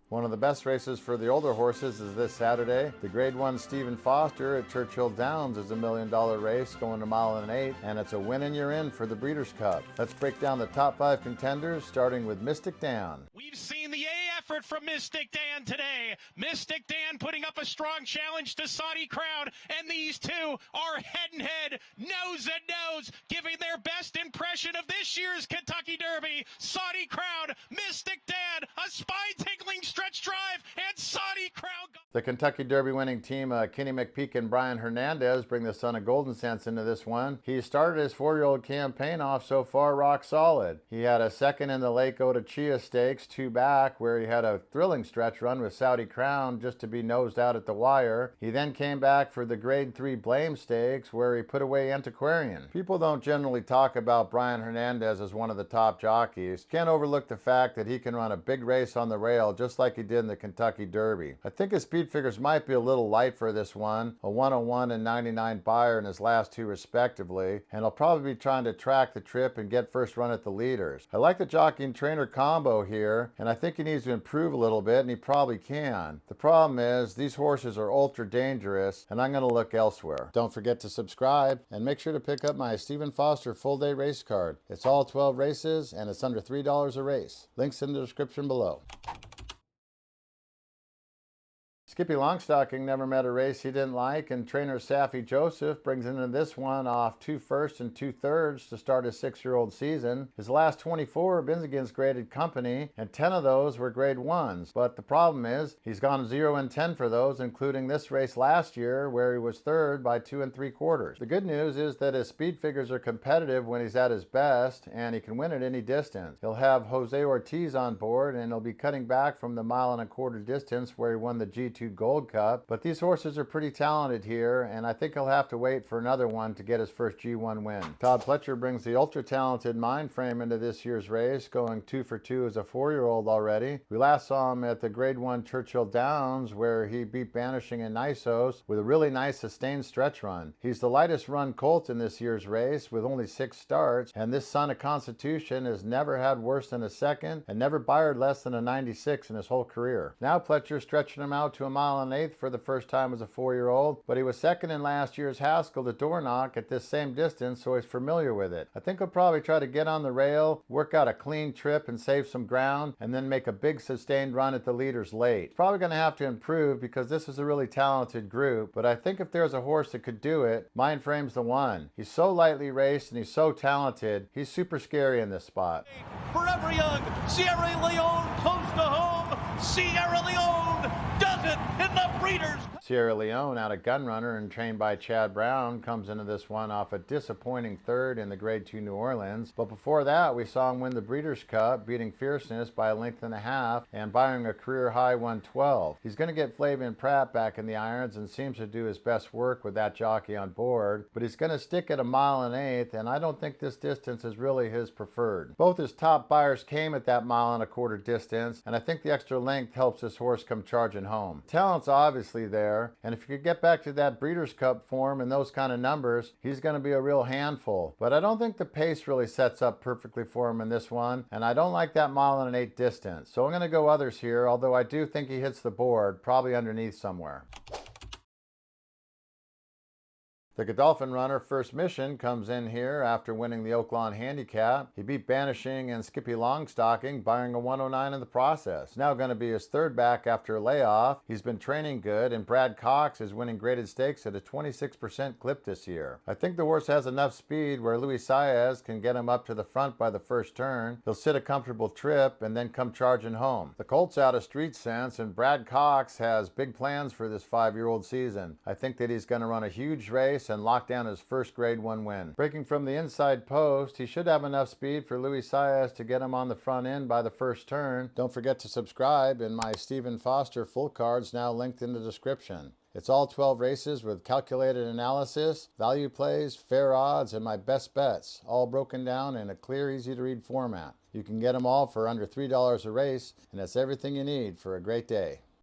One of the best races for the older horses is this Saturday. The Grade 1 Stephen Foster at Churchill Downs is a $1 million race going a mile and an eighth, and it's a win and you're in for the Breeders' Cup. Let's break down the top 5 contenders, starting with Mystic Dan. We've seen the A effort from Mystic Dan today. Mystic Dan putting up a strong challenge to Saudi Crowd, and these two are head and head, nose and nose, giving their best impression of this year's Kentucky Derby. Saudi Crowd, Mystic Dan, a spine-tingling stretch drive, and Saudi Crowd. The Kentucky Derby winning team, Kenny McPeak and Brian Hernandez, bring the son of Golden Sense into this one. He started his 4-year-old campaign off so far rock solid. He had a second in the Lake Chia Stakes, 2 back, where he had a thrilling stretch run with Saudi Crown just to be nosed out at the wire. He then came back for the Grade 3 Blame Stakes, where he put away Antiquarian. People don't generally talk about Brian Hernandez as one of the top jockeys. Can't overlook the fact that he can run a big race on the rail just like he did in the Kentucky Derby. I think his speed figures might be a little light for this one, a 101 and 99 buyer in his last 2 respectively, and he'll probably be trying to track the trip and get first run at the leaders. I like the jockey and trainer combo here, and I think he needs to improve a little bit, and he probably can. The problem is these horses are ultra dangerous, and I'm going to look elsewhere. Don't forget to subscribe, and make sure to pick up my Stephen Foster full day race card. It's all 12 races, and it's under $3 a race. Links in the description below. Skippylongstocking never met a race he didn't like, and trainer Saffy Joseph brings into this one off 2 firsts and 2 thirds to start his 6-year-old season. His last 24 have been against graded company, and 10 of those were Grade 1s. But the problem is, he's gone 0 and 10 for those, including this race last year where he was third by 2 3/4. The good news is that his speed figures are competitive when he's at his best, and he can win at any distance. He'll have Jose Ortiz on board, and he'll be cutting back from the 1.25 mile distance where he won the G2 Gold Cup, but these horses are pretty talented here, and I think he'll have to wait for another one to get his first G1 win. Todd Pletcher brings the ultra-talented Mindframe into this year's race, going 2 for 2 as a 4-year-old already. We last saw him at the Grade 1 Churchill Downs, where he beat Banishing and Nisos with a really nice sustained stretch run. He's the lightest run colt in this year's race with only 6 starts, and this son of Constitution has never had worse than a second and never byred less than a 96 in his whole career. Now Pletcher's stretching him out to a mile and an eighth for the first time as a 4-year-old, but he was second in last year's Haskell to Dornoch at this same distance, so he's familiar with it. I think he'll probably try to get on the rail, work out a clean trip and save some ground, and then make a big sustained run at the leaders late. He's probably going to have to improve because this is a really talented group, but I think if there's a horse that could do it, Mindframe's the one. He's so lightly raced and he's so talented, he's super scary in this spot. Forever Young, Sierra Leone close to home. Sierra Leone does it in the Breeders' Cup. Sierra Leone, out of Gun Runner and trained by Chad Brown, comes into this one off a disappointing third in the Grade 2 New Orleans. But before that, we saw him win the Breeders' Cup, beating Fierceness by a length and a half and bying a career-high 112. He's going to get Flavian Pratt back in the irons and seems to do his best work with that jockey on board. But he's going to stick at a mile and an eighth, and I don't think this distance is really his preferred. Both his top buyers came at that 1.25 mile distance, and I think the extra length helps this horse come charging home. Talent's obviously there, and if you could get back to that Breeders' Cup form and those kind of numbers, he's going to be a real handful. But I don't think the pace really sets up perfectly for him in this one, and I don't like that 1.8 mile distance. So I'm going to go others here, although I do think he hits the board, probably underneath somewhere. The Golphin Runner First Mission comes in here after winning the Oaklawn Handicap. He beat Banishing and Skippylongstocking, buying a 109 in the process. Now going to be his third back after a layoff. He's been training good, and Brad Cox is winning graded stakes at a 26% clip this year. I think the horse has enough speed where Luis Saez can get him up to the front by the first turn. He'll sit a comfortable trip and then come charging home. The colt's out of street sense, and Brad Cox has big plans for this 5-year-old season. I think that he's going to run a huge race and lock down his first Grade 1 win. Breaking from the inside post, he should have enough speed for Luis Saez to get him on the front end by the first turn. Don't forget to subscribe, and my Stephen Foster full card's now linked in the description. It's all 12 races with calculated analysis, value plays, fair odds, and my best bets, all broken down in a clear, easy-to-read format. You can get them all for under $3 a race, and that's everything you need for a great day.